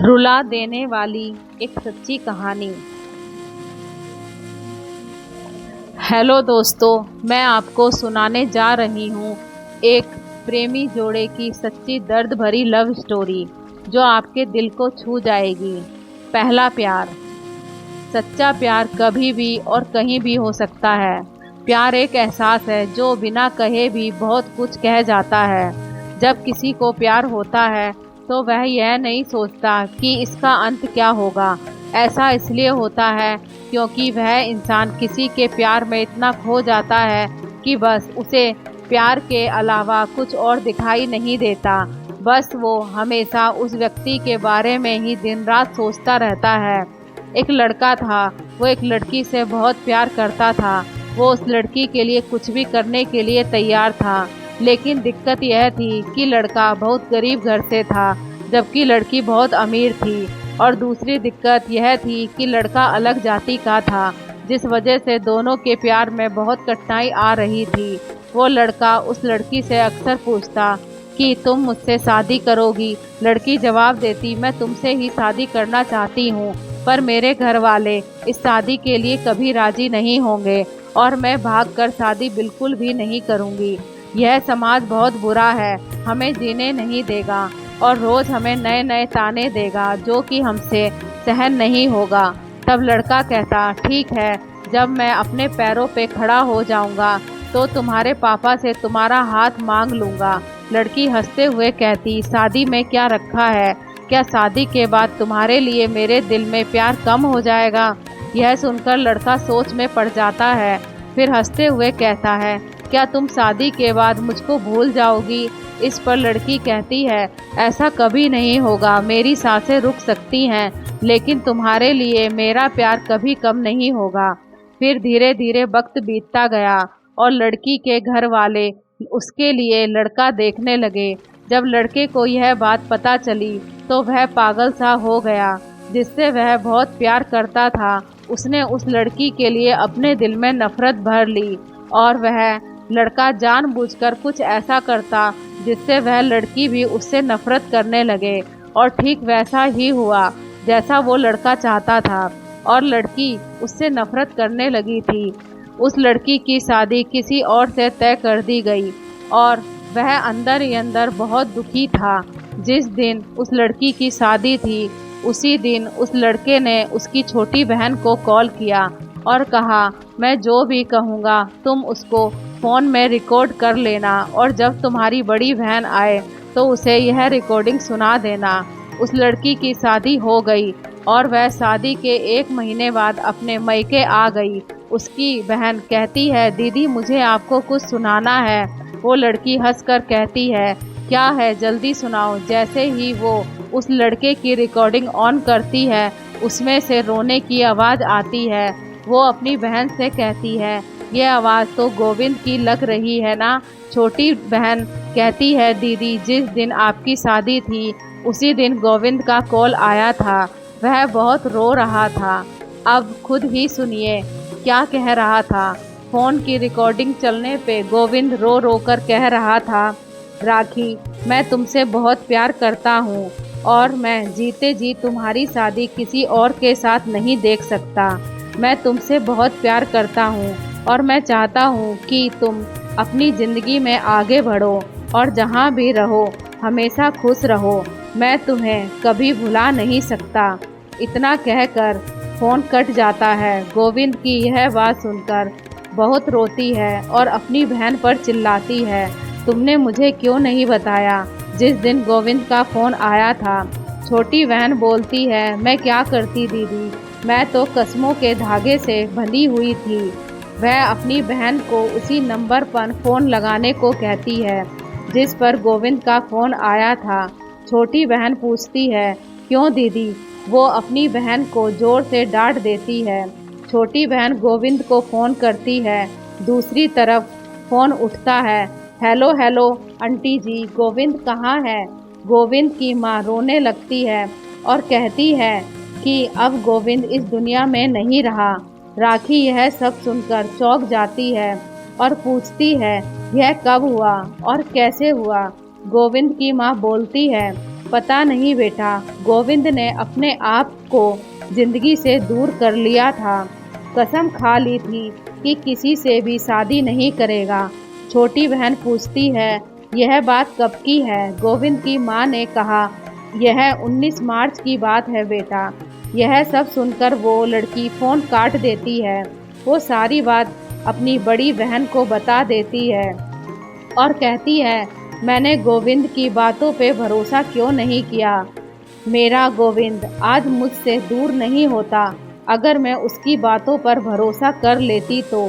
रुला देने वाली एक सच्ची कहानी। हेलो दोस्तों, मैं आपको सुनाने जा रही हूँ एक प्रेमी जोड़े की सच्ची दर्द भरी लव स्टोरी जो आपके दिल को छू जाएगी। पहला प्यार। सच्चा प्यार कभी भी और कहीं भी हो सकता है। प्यार एक एहसास है जो बिना कहे भी बहुत कुछ कह जाता है। जब किसी को प्यार होता है तो वह यह नहीं सोचता कि इसका अंत क्या होगा। ऐसा इसलिए होता है क्योंकि वह इंसान किसी के प्यार में इतना खो जाता है कि बस उसे प्यार के अलावा कुछ और दिखाई नहीं देता। बस वो हमेशा उस व्यक्ति के बारे में ही दिन रात सोचता रहता है। एक लड़का था, वो एक लड़की से बहुत प्यार करता था। वो उस लड़की के लिए कुछ भी करने के लिए तैयार था, लेकिन दिक्कत यह थी कि लड़का बहुत गरीब घर से था जबकि लड़की बहुत अमीर थी। और दूसरी दिक्कत यह थी कि लड़का अलग जाति का था, जिस वजह से दोनों के प्यार में बहुत कठिनाई आ रही थी। वो लड़का उस लड़की से अक्सर पूछता कि तुम मुझसे शादी करोगी। लड़की जवाब देती, मैं तुमसे ही शादी करना चाहती हूँ, पर मेरे घर वाले इस शादी के लिए कभी राजी नहीं होंगे और मैं भागकर शादी बिल्कुल भी नहीं करूँगी। यह समाज बहुत बुरा है, हमें जीने नहीं देगा और रोज़ हमें नए नए ताने देगा जो कि हमसे सहन नहीं होगा। तब लड़का कहता, ठीक है, जब मैं अपने पैरों पे खड़ा हो जाऊंगा तो तुम्हारे पापा से तुम्हारा हाथ मांग लूंगा। लड़की हंसते हुए कहती, शादी में क्या रखा है? क्या शादी के बाद तुम्हारे लिए मेरे दिल में प्यार कम हो जाएगा? यह सुनकर लड़का सोच में पड़ जाता है, फिर हंसते हुए कहता है, क्या तुम शादी के बाद मुझको भूल जाओगी? इस पर लड़की कहती है, ऐसा कभी नहीं होगा, मेरी सांसें रुक सकती हैं लेकिन तुम्हारे लिए मेरा प्यार कभी कम नहीं होगा। फिर धीरे धीरे वक्त बीतता गया और लड़की के घर वाले उसके लिए लड़का देखने लगे। जब लड़के को यह बात पता चली तो वह पागल सा हो गया। जिससे वह बहुत प्यार करता था, उसने उस लड़की के लिए अपने दिल में नफरत भर ली और वह लड़का जानबूझकर कुछ ऐसा करता जिससे वह लड़की भी उससे नफरत करने लगे। और ठीक वैसा ही हुआ जैसा वो लड़का चाहता था और लड़की उससे नफरत करने लगी थी। उस लड़की की शादी किसी और से तय कर दी गई और वह अंदर ही अंदर बहुत दुखी था। जिस दिन उस लड़की की शादी थी उसी दिन उस लड़के ने उसकी छोटी बहन को कॉल किया और कहा, मैं जो भी कहूँगा तुम उसको फ़ोन में रिकॉर्ड कर लेना और जब तुम्हारी बड़ी बहन आए तो उसे यह रिकॉर्डिंग सुना देना। उस लड़की की शादी हो गई और वह शादी के 1 महीने बाद अपने मायके आ गई। उसकी बहन कहती है, दीदी मुझे आपको कुछ सुनाना है। वो लड़की हंसकर कहती है, क्या है, जल्दी सुनाओ। जैसे ही वो उस लड़के की रिकॉर्डिंग ऑन करती है उसमें से रोने की आवाज़ आती है। वो अपनी बहन से कहती है, ये आवाज़ तो गोविंद की लग रही है ना। छोटी बहन कहती है, दीदी जिस दिन आपकी शादी थी उसी दिन गोविंद का कॉल आया था, वह बहुत रो रहा था। अब खुद ही सुनिए क्या कह रहा था। फ़ोन की रिकॉर्डिंग चलने पे गोविंद रो रो कर कह रहा था, राखी मैं तुमसे बहुत प्यार करता हूँ और मैं जीते जी तुम्हारी शादी किसी और के साथ नहीं देख सकता। मैं तुमसे बहुत प्यार करता हूँ और मैं चाहता हूँ कि तुम अपनी ज़िंदगी में आगे बढ़ो और जहाँ भी रहो हमेशा खुश रहो। मैं तुम्हें कभी भुला नहीं सकता। इतना कहकर फ़ोन कट जाता है। गोविंद की यह बात सुनकर बहुत रोती है और अपनी बहन पर चिल्लाती है, तुमने मुझे क्यों नहीं बताया जिस दिन गोविंद का फ़ोन आया था। छोटी बहन बोलती है, मैं क्या करती दीदी, मैं तो कसमों के धागे से बंधी हुई थी। वह अपनी बहन को उसी नंबर पर फ़ोन लगाने को कहती है जिस पर गोविंद का फ़ोन आया था। छोटी बहन पूछती है, क्यों दीदी? वो अपनी बहन को ज़ोर से डांट देती है। छोटी बहन गोविंद को फ़ोन करती है। दूसरी तरफ फ़ोन उठता है। हेलो हेलो आंटी जी, गोविंद कहाँ है? गोविंद की माँ रोने लगती है और कहती है कि अब गोविंद इस दुनिया में नहीं रहा। राखी यह सब सुनकर चौंक जाती है और पूछती है, यह कब हुआ और कैसे हुआ? गोविंद की माँ बोलती है, पता नहीं बेटा, गोविंद ने अपने आप को जिंदगी से दूर कर लिया था। कसम खा ली थी कि किसी से भी शादी नहीं करेगा। छोटी बहन पूछती है, यह बात कब की है? गोविंद की माँ ने कहा, यह 19 मार्च की बात है बेटा। यह सब सुनकर वो लड़की फ़ोन काट देती है। वो सारी बात अपनी बड़ी बहन को बता देती है और कहती है, मैंने गोविंद की बातों पे भरोसा क्यों नहीं किया। मेरा गोविंद आज मुझसे दूर नहीं होता अगर मैं उसकी बातों पर भरोसा कर लेती तो।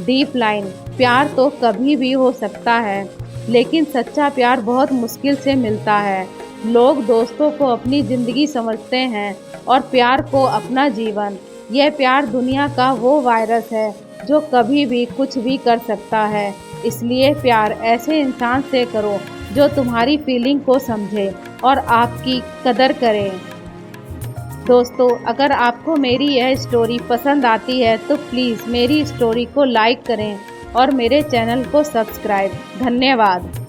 डीप लाइन, प्यार तो कभी भी हो सकता है, लेकिन सच्चा प्यार बहुत मुश्किल से मिलता है। लोग दोस्तों को अपनी ज़िंदगी समझते हैं और प्यार को अपना जीवन। यह प्यार दुनिया का वो वायरस है जो कभी भी कुछ भी कर सकता है। इसलिए प्यार ऐसे इंसान से करो जो तुम्हारी फीलिंग को समझे और आपकी कदर करे। दोस्तों, अगर आपको मेरी यह स्टोरी पसंद आती है तो प्लीज़ मेरी स्टोरी को लाइक करें और मेरे चैनल को सब्सक्राइब। धन्यवाद।